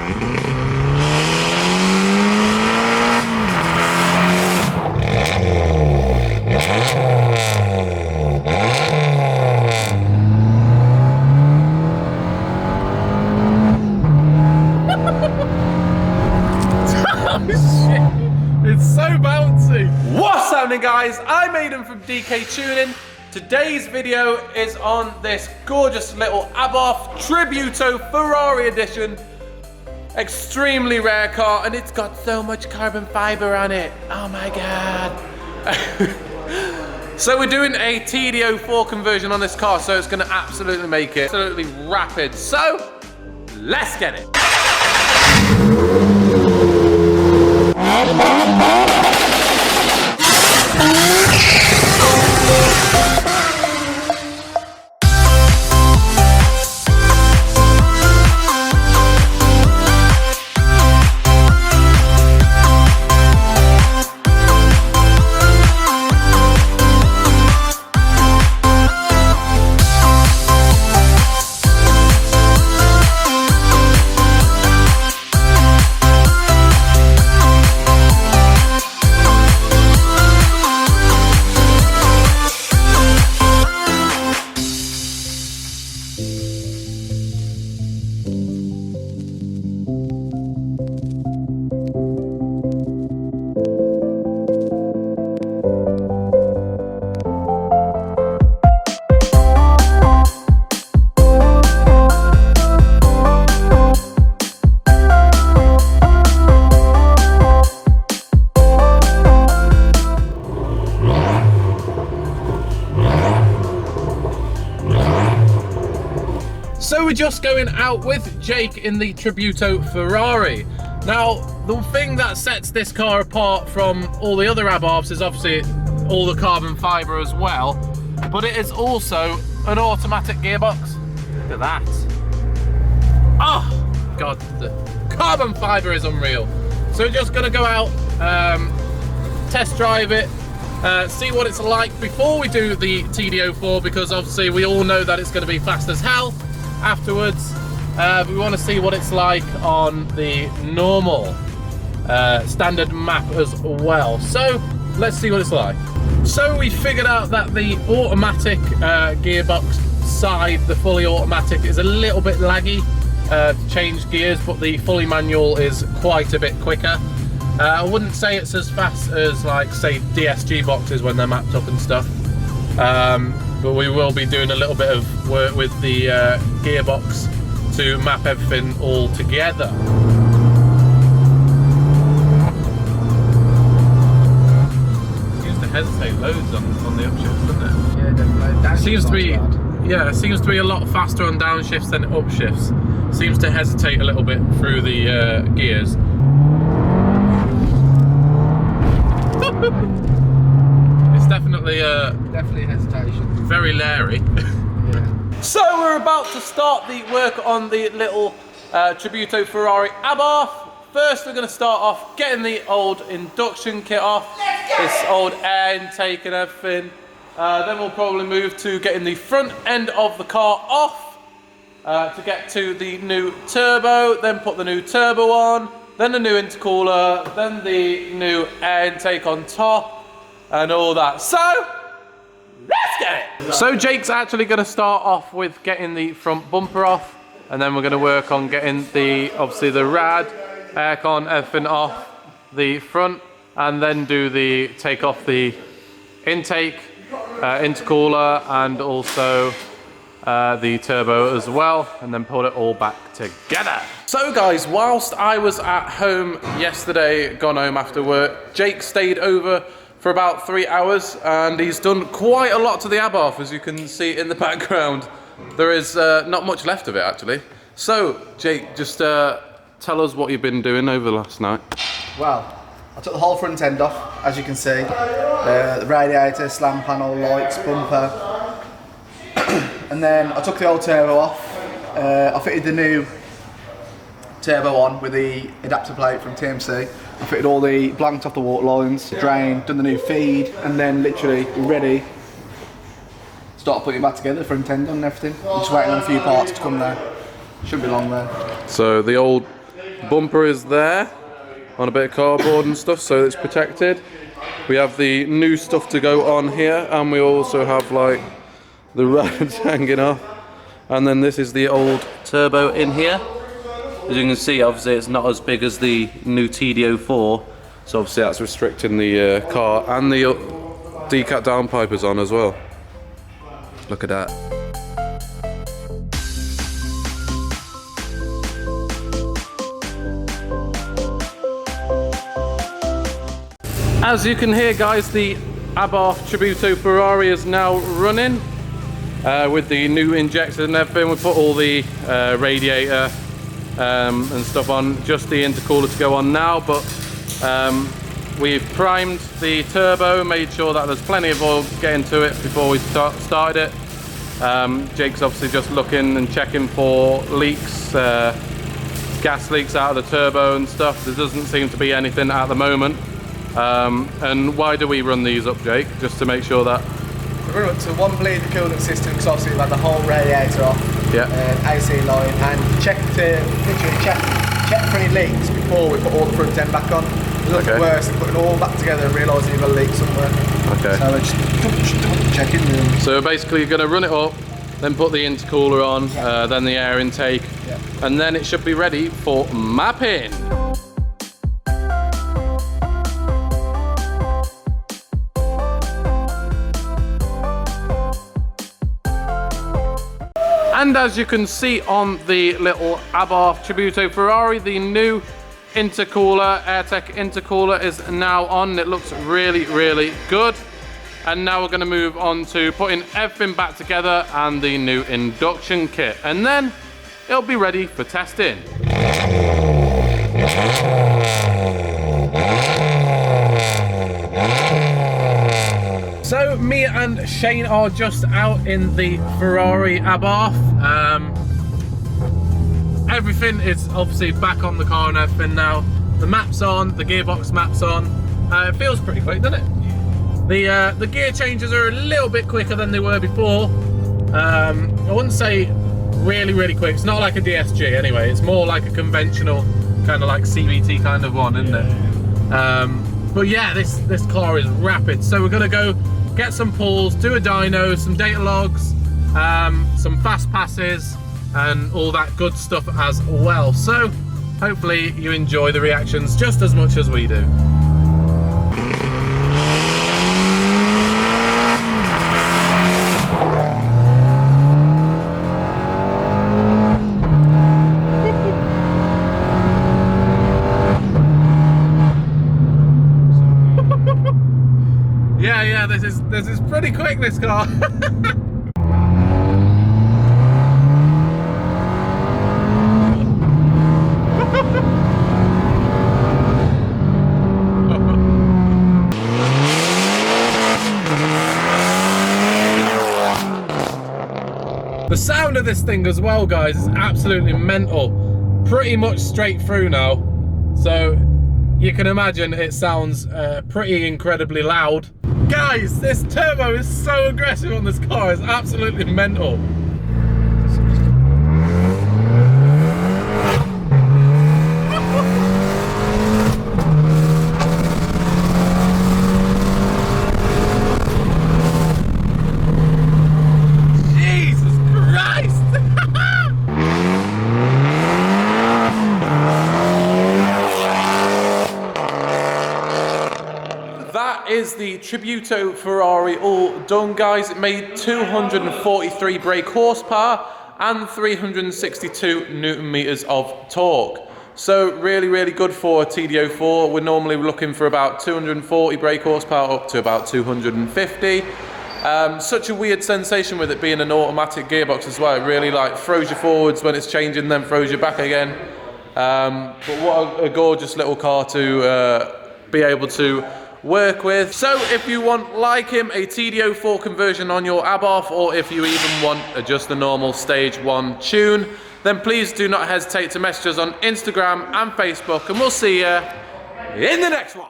What's happening, guys? I'm Aidan from DK Tuning. Today's video is on this gorgeous little Abarth Tributo Ferrari edition. Extremely rare car, and it's got so much carbon fiber on it. Oh my god. So we're doing a TD04 conversion on this car, so it's going to absolutely make it absolutely rapid. So let's get it. So we're just going out with Jake in the Tributo Ferrari. Now, the thing that sets this car apart from all the other Abarths is obviously all the carbon fibre as well, but it is also an automatic gearbox. Look at that. Oh, God, the carbon fibre is unreal. So we're just gonna go out, test drive it, see what it's like before we do the TD04, because obviously we all know that it's gonna be fast as hell afterwards. We want to see what it's like on the normal standard map as well. So let's see what it's like. So we figured out that the automatic gearbox side, the fully automatic, is a little bit laggy to change gears, but the fully manual is quite a bit quicker. I wouldn't say it's as fast as, like, say, DSG boxes when they're mapped up and stuff. But we will be doing a little bit of work with the gearbox to map everything all together. It seems to hesitate loads on the upshifts, doesn't it? Yeah, definitely. Seems to be, yeah, it seems to be a lot faster on downshifts than upshifts. Seems to hesitate a little bit through the gears. It's definitely hesitation. Very Larry. Yeah. So we're about to start the work on the little Tributo Ferrari Abarth. First we're going to start off getting the old induction kit off, this old air intake and everything. Then we'll probably move to getting the front end of the car off to get to the new turbo, then put the new turbo on, then the new intercooler, then the new air intake on top and all that. So let's get it! So Jake's actually going to start off with getting the front bumper off, and then we're going to work on getting the, obviously, the rad, aircon, everything off the front, and then do the take off the intake, intercooler, and also the turbo as well, and then put it all back together. So guys, whilst I was at home yesterday, gone home after work, Jake stayed over for about 3 hours, and he's done quite a lot to the Abarth, as you can see in the background. There is not much left of it, actually. So, Jake, just tell us what you've been doing over last night. Well, I took the whole front end off, as you can see. The radiator, slam panel, lights, bumper. And then I took the old turbo off. I fitted the new turbo on with the adapter plate from TMC. I fitted all the blanked off the water lines, drain, done the new feed, and then literally ready. Start putting it back together, front end and everything. I'm just waiting on a few parts to come there. Shouldn't be long there. So the old Bumper is there on a bit of cardboard and stuff, so it's protected. We have the new stuff to go on here, and we also have like the rods hanging off. And then this is the old turbo in here. As you can see, obviously it's not as big as the new TD04, so obviously that's restricting the car, and the decat downpipe is on as well. Look at that. As you can hear, guys, the Abarth Tributo Ferrari is now running with the new injectors and everything. We put all the radiator and stuff on, just the intercooler to go on now, but we've primed the turbo, made sure that there's plenty of oil getting to it before we started it. Jake's obviously just looking and checking for leaks, gas leaks out of the turbo and stuff. There doesn't seem to be anything at the moment. And why do we run these up, Jake? Just to make sure that... We run up to one bleed the coolant system, because obviously we've had the whole radiator off, AC line, and check for any leaks before we put all the front end back on. There's nothing worse than putting it all back together and realising you've got a leak somewhere. Okay. So we're just double checking. So basically you're going to run it up, then put the intercooler on, then the air intake, and then it should be ready for mapping. And as you can see on the little Abarth Tributo Ferrari, the new intercooler, Airtec intercooler is now on. It looks really, really good. And now we're going to move on to putting everything back together and the new induction kit. And then it'll be ready for testing. So me and Shane are just out in the Ferrari Abarth. Everything is obviously back on the car and everything now. The map's on, the gearbox map's on. It feels pretty quick, doesn't it? The gear changes are a little bit quicker than they were before. I wouldn't say really, really quick. It's not like a DSG anyway. It's more like a conventional kind of like CVT kind of one, isn't it? But yeah, this car is rapid. So we're gonna go get some pulls, do a dyno, some data logs, some fast passes, and all that good stuff as well. So hopefully you enjoy the reactions just as much as we do. Yeah, this is pretty quick, this car. The sound of this thing as well, guys, is absolutely mental. Pretty much straight through now. So you can imagine it sounds pretty incredibly loud. Guys, this turbo is so aggressive on this car, it's absolutely mental. Jesus Christ! That is the Tributo Ferrari all done, guys. It made 243 brake horsepower and 362 Newton meters of torque. So really, really good for a TD04. We're normally looking for about 240 brake horsepower up to about 250. Such a weird sensation with it being an automatic gearbox as well. It really like throws you forwards when it's changing, then throws you back again. But what a gorgeous little car to be able to work with. So if you want, like him, a TD04 conversion on your Abarth, or if you even want just the normal stage 1 tune, then please do not hesitate to message us on Instagram and Facebook, and we'll see you in the next one.